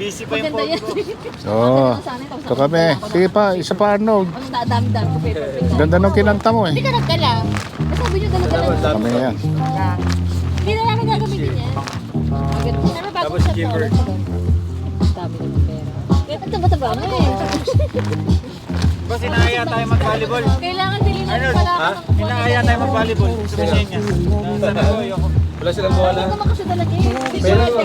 Busy pa yung Maganda yan. phone ko. Oo. Ito kami. Sige pa, isa pa Arnold. Ang dami-dami ko paper. Ganda nung kinanta mo eh. Hindi ka nagdala. Sabi niyo dala-dala. Kami yan. Hindi na namin gagamitin yan. Maganda. Tapos Jimber. Dami naman pera. Ito taba-taba mo eh. Boss, inaaya tayo mag-volleyball. Kailangan bilhin natin Arnold, pala ha? ako ng Inaaya tayo mag-volleyball. Sabihin niya. Sabi ko, ayoko. Wala silang bola. Hindi ko makasya dala Jim. Pero-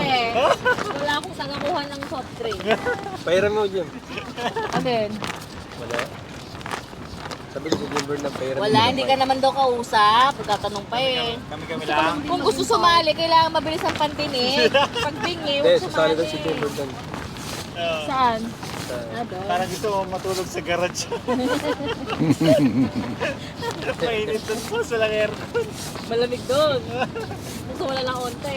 Wala akong tagakuha ng soft drink. Pairan mo, Jim. Alin? Wala. Sabi ko si Jimber na pairan. Wala, hindi ka naman daw kausap. Tatanong pa eh. Kami lang. Kung gusto sumali, kailangan mabilis ang pantinig. Pag bingi, Hindi, huwag sasali sumali. daw si Jimber doon. Saan? Sa- Doon. Parang gusto mo matulog sa garage. Mainit doon po, walang aircon. Malamig doon. Gusto wala lang onte.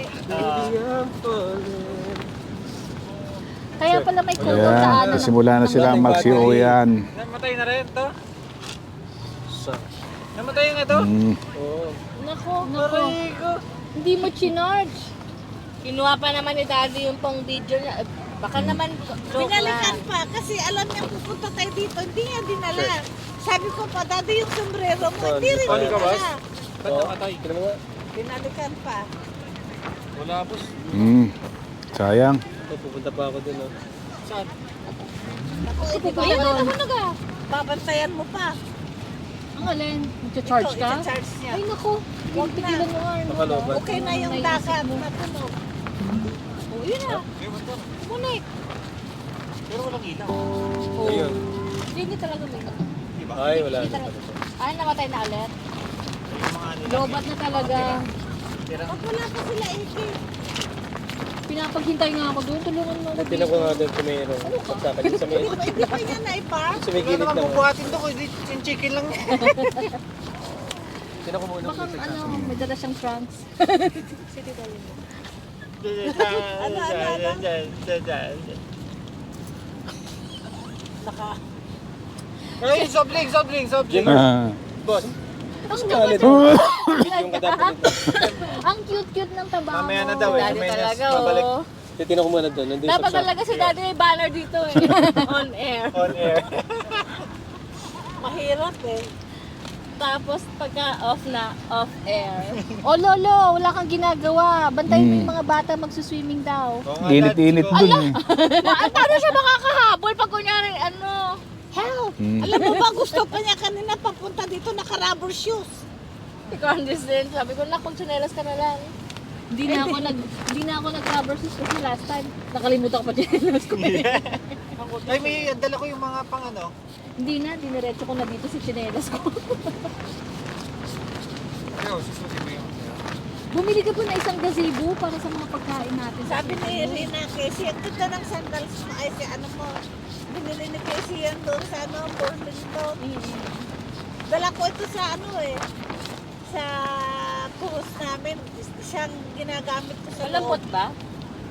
Kaya pala may kulong sa Ayan, ano. simula na silang mag-CO yan. Namatay na rin to? Sa... Namatay nga to? Oo. Nako. Hindi mo chinarge. Kinuha pa naman ni Daddy yung pang video niya. Baka naman joke Binalikan lang. pa kasi alam niya pupunta tayo dito. Hindi niya dinala. Sabi ko pa, Daddy yung sombrero mo. Hindi rin Paano ka, boss? dinala. Ba't namatay? Kailan mo nga? Binalikan pa. Wala boss. Sayang. Oh, pupunta pa ako doon. Oh. Saan? Ako, Ayun, di ba? nahulog ah. Babantayan mo pa. Ang alin? Charge ka? Ito, charge niya. Ay naku. Huwag tigilan mo nga. Nakaloban. Okay na yung dagat. Matulog. Oh, yun na. Kunik. Pero walang ilaw. Oh. Ayun. Hindi talaga may. Diba? Ay, wala. Hindi talaga. Ay, namatay na ulit. Yung mga nila. Lobat na talaga. Pag wala pa sila iki. Pinapaghintay nga ako doon. Tulungan mo ako Tinan ko nga doon kung mayroon. Sa akin sa may... Hindi pa niya na-park. Sa may Wala gilid naman lang. bubuhatin to, kundi yung chicken lang. Tinan ko muna. Baka ano, may dala siyang trunks. City tayo. Ay, sobling. Ah. Boss, Ang Galit. cute. Video ka dapat dito. Ang cute-cute ng taba mo. Mamaya na daw eh, Daddy mamaya na talaga, babalik. oh. Tinan ko muna doon. Nandun yung Dapat saksak. talaga si Daddy may banner dito eh. On air. on air. Mahirap eh. Tapos pagka off na, off air. Oh lolo, wala kang ginagawa. Bantayin mo yung mga bata magsuswimming daw. Oo nga, Init-init Dad, dun eh. Paano siya makakahabol pag kunyari ano? Help! Alam mo ba, gusto pa niya kanina papunta dito naka-rubber shoes. Ikaw din. Sabi ko, nak, magsunelas ka na lang. Hindi na ako nag-rubber shoes kasi last time nakalimutan ko pa chinelas ko. Ay, may dala ko yung mga pang ano. Hindi na, diniretso ko na dito sa chinelas ko. Ano, sususin mo yung... Bumili ka po na isang gazebo para sa mga pagkain natin. Sabi ni Rina, Casey, ang ganda ng sandals mo. Ay, si ano mo. Binili ni Casey yan doon sa ano, Burlington. Dala ko ito sa ano eh. Sa post namin. Siyang ginagamit ko sa Malambot ba?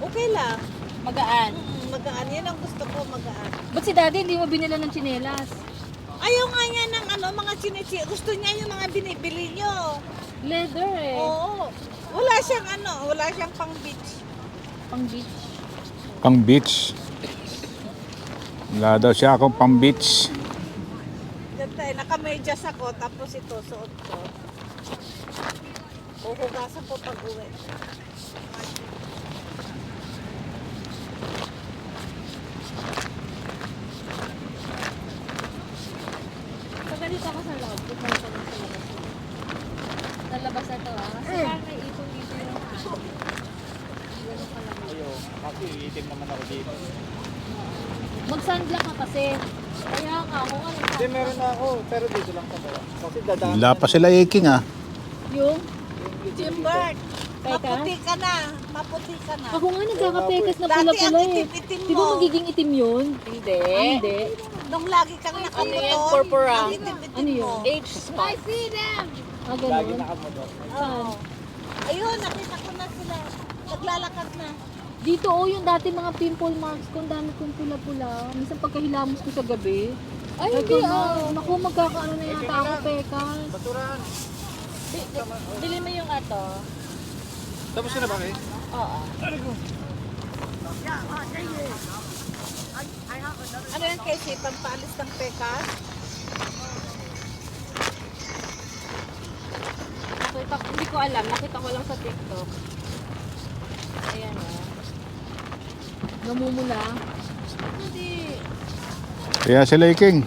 Okay lang. Magaan. Magaan. Yan ang gusto ko, magaan. Ba't si daddy hindi mo binila ng chinelas? Ayaw nga niya ng ano, mga chinichi. Gusto niya yung mga binibili nyo. Leather eh. Oo. Wala siyang ano, wala siyang pang beach. Pang beach. Pang beach. Wala daw siya akong pang beach. Ganda eh, nakamedyas ako, tapos ito, suot ko. Huhugasan ko pag uwi. Pagalit ako sa loob. Ito ko lang sa labas. Sa labas na to ah. Kasi parang may ipon dito yung ganun ka lang. Ayaw, kasi itim naman ako dito. Mag-sunblock ka kasi. Kaya nga ako nga Hindi, meron na ako, pero dito lang sa baba. Kasi dadaan. Wala pa sila iking ah. yung Jimbert, Teka. maputi ka na. Maputi ka na. ako nga nagkakapekas na Dati ang pula-pula eh. itim-itim Di ba mo. magiging itim yun? Hindi. Hindi. Nung lagi kang Ano nakamotor, yan? Purpura. ang itim-itim Ano yun? mo. Age spot. I see them! Ah, Lagi ganun. nakamotor. Oo. Ayun, nakita ko na sila. Naglalakad na. Dito oh, yung dati mga pimple marks ko, ang dami kong pula-pula. Minsan pagkahilamos ko sa gabi. Ay, hindi ah. Naku, magkakaano na yata ako, pekas. Basurahan. Bili mo yung ato. Tapos na ba kayo? Oo. Ano ko? Casey, pampaalis ng pekas. Hindi ko alam. Nakita ko lang sa TikTok. Ayan o. Namumula. Hindi. Kaya si King.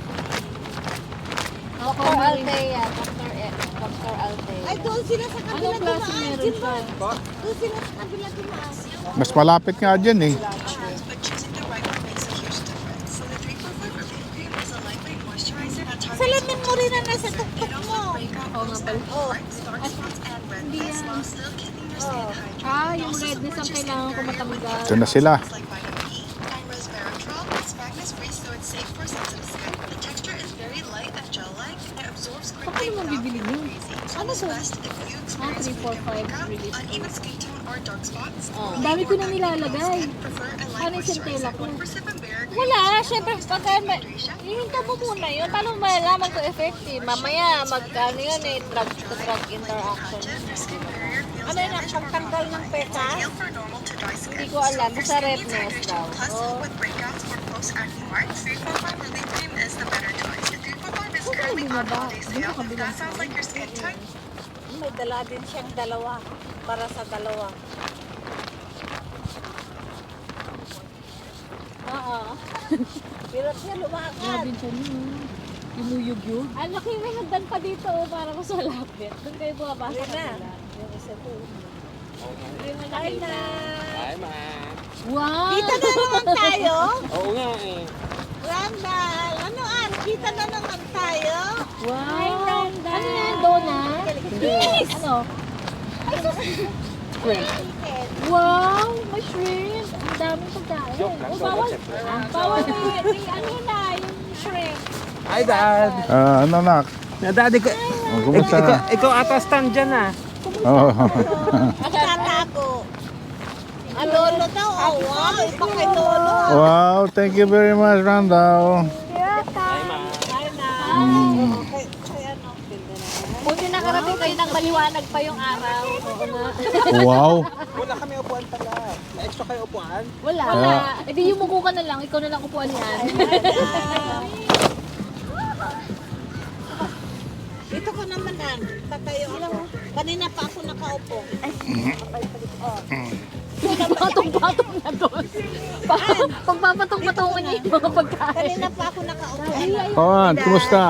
Dr. Althea. Dr. Althea. Ay, doon sila sa kabila Anong klase dumaan, meron Jimbo. siya? Doon sila sa kabila dumaan. Mas malapit nga dyan eh. But choosing the right one makes a huge difference. So the 345 Review Cream is a lightweight moisturizer that targets Salamin mo rin na nasa tuktok it mo. also break out Oo nga those pala. dark spots and redness while still keeping your skin hydrated. Yung redness ang kailangan ko matanggal. Ito na sila. Like vitamin E and resveratrol, it's fragments-free so it's safe for sensitive skin. The texture is very light and gel-like and it absorbs quickly Paano mo without bibili feeling yun? greasy. Ano It's to? best if you experience 3, 4, 5 breakout, release. uneven skin tone or dark spots. Ang dami ko na nilalagay. Prefer a light Ano yung sentela moisturizer. ko? 1% of Bare Cream Wala, syempre pagka hihinta mo muna yun. Paano malalaman ko effective? Mamaya magkano yun eh, drug-to-drug interaction. Ano yun ang pagtanggal ng pekas? Hindi ko alam, basta redness daw. Plus, with breakouts or post-acne marks, 345 Relief Cream is the better choice. The 345 is currently on holiday sale. If that sounds like your skin type, May dala din siyang dalawa. Para sa dalawa. Oo. Hirap niya lumakad. Inuyug-yug. Ang laki may hagdan pa dito oh, para ko sa lapit. Doon kayo bumabasa Ayun na. kanila. Yung isa to. Hindi mo Ay nakita. na. Ay, ma. Wow! Kita na naman tayo. Oo nga eh. Randall, ano kita na naman tayo. Wow! Ano yan? Donut? Yes! Ano? Wow! May shrimp! Ang daming pagkain. Joke lang, Oh, bawal. joke lang. Bawal may ano na, yung shrimp. Ay, Dad. Ano nak? Daddy ko. Oh, kumusta? Ikaw ata stand dyan ah. Oh. Tata ako. Ah, lolo daw. Oh, wow. Iba kay lolo. Wow, thank you very much, Randall. Ay, ma. Ay na. Kay ano. Buti nakarating kayo ng maliwanag pa yung araw. Oo nga. Wow. Wala kami upuan pala. May extra kayo upuan? Wala. E di yumuko ka na lang. Ikaw na lang upuan yan. Dito ko naman tatayo ako. Kanina pa ako nakaupo. Patong-patong na doon. Pagpapatong-patungan niya yung mga pagkain. Kanina pa ako nakaupo. Juan, kumusta?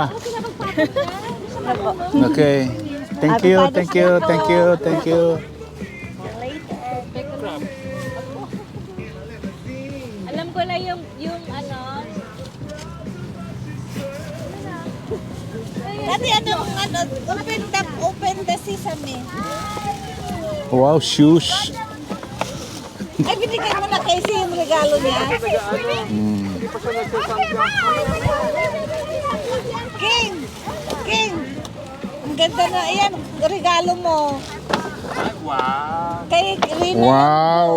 Okay. Thank you, thank you, thank you, thank you. Alam ko na yung ano. Dati ano, open the sesame. Wow, shoes. Ay, binigay mo na Casey yung regalo niya. Hindi pa siya nagsasampa. King! King! Ang ganda na, ayan, regalo mo. Ay, wow. Kay Rina. Wow.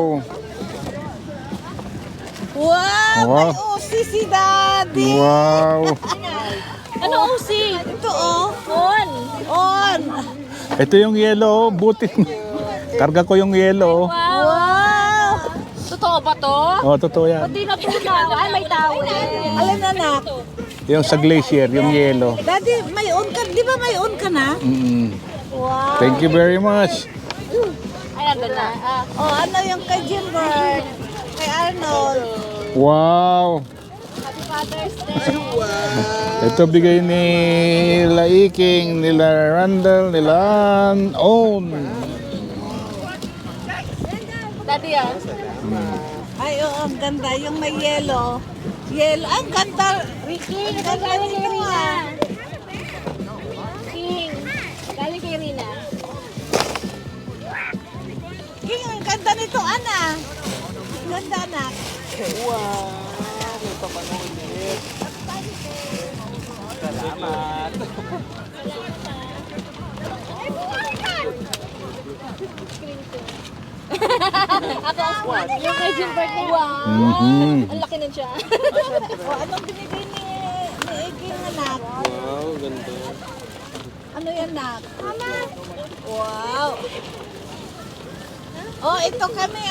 Wow! Wow. May usi si Daddy. Wow. Ano OC? Ito oh. On. On. Ito yung yellow, buti. Karga ko yung yellow. Wow! Totoo ba to? Oh, totoo yan. Pati na tunaw. Ay, may tawel. Alin anak? Yung sa glacier, yung yellow. Daddy, may on ka. Di ba may on ka na? Wow. Thank you very much. Ay, nandun na. Oh, ano yung kay Jimbert? Kay Arnold? Wow. Happy Father's Day. Ito bigay ni Iking, nila Randall, nila Own. Daddy ah. Ay, oo, ang ganda. Yung may yellow. Yellow. Ang ganda. Ricky, Ang ganda galing kay nito Rina. ah. King. Galing kay Rina. King, ang ganda nito, Ana. Ang ganda, anak. Wow. Ito pa nung ulit. Salamat. Ako, yung kay Gilbert niya. Wow. Ang laki nun siya. O, anong binigay ni King, anak? Wow, ganda. Ano yan, anak? Mama. Wow. Oh, ito kami,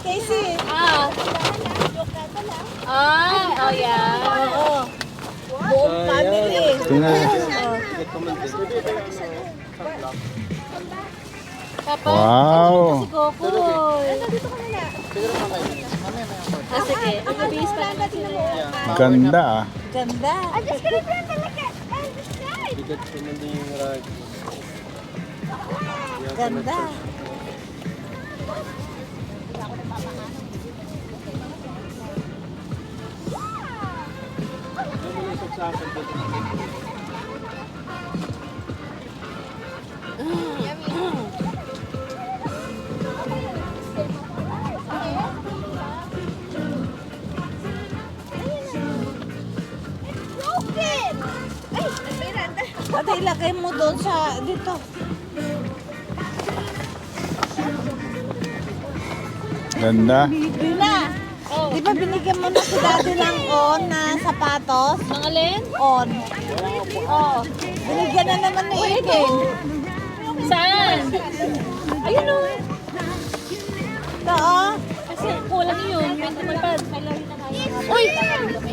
Casey. Ah. Oh yeah. Oo. Tingnan. Papa, Wow. si Kokoy. Dito ka muna. Sige, mag-base pa naman sila. Ganda ah. Ganda. Bigat naman din yung rag. Ganda. Ate, ilagay mo doon sa dito. Ganda. Rina, di ba binigyan mo na si daddy ng on na sapatos? Mga Len? On. Oh, binigyan na naman ni Iking. Saan? Ayun o. Ito, oh. Kasi kulang yun. May tumalpad. Uy!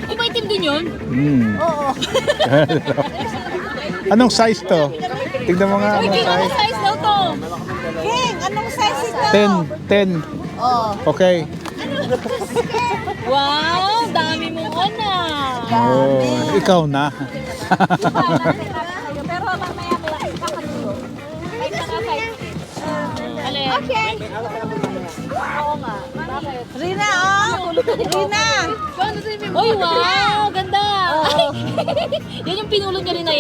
Di ba itim din yun? Oo. Anong size to? Tignan mo nga Uy, anong King, ano size. size daw to? King, anong size ito? 10. Oh. Okay. Wow! Dami mong ona. Oh, ikaw na. Pero mamaya may kakatulo. May mga size. Alin? Okay. Oo nga. Bakit? Rina, oh. Rina. Uy, wow! Ganda! Ay! Yan yung pinulot niya rin na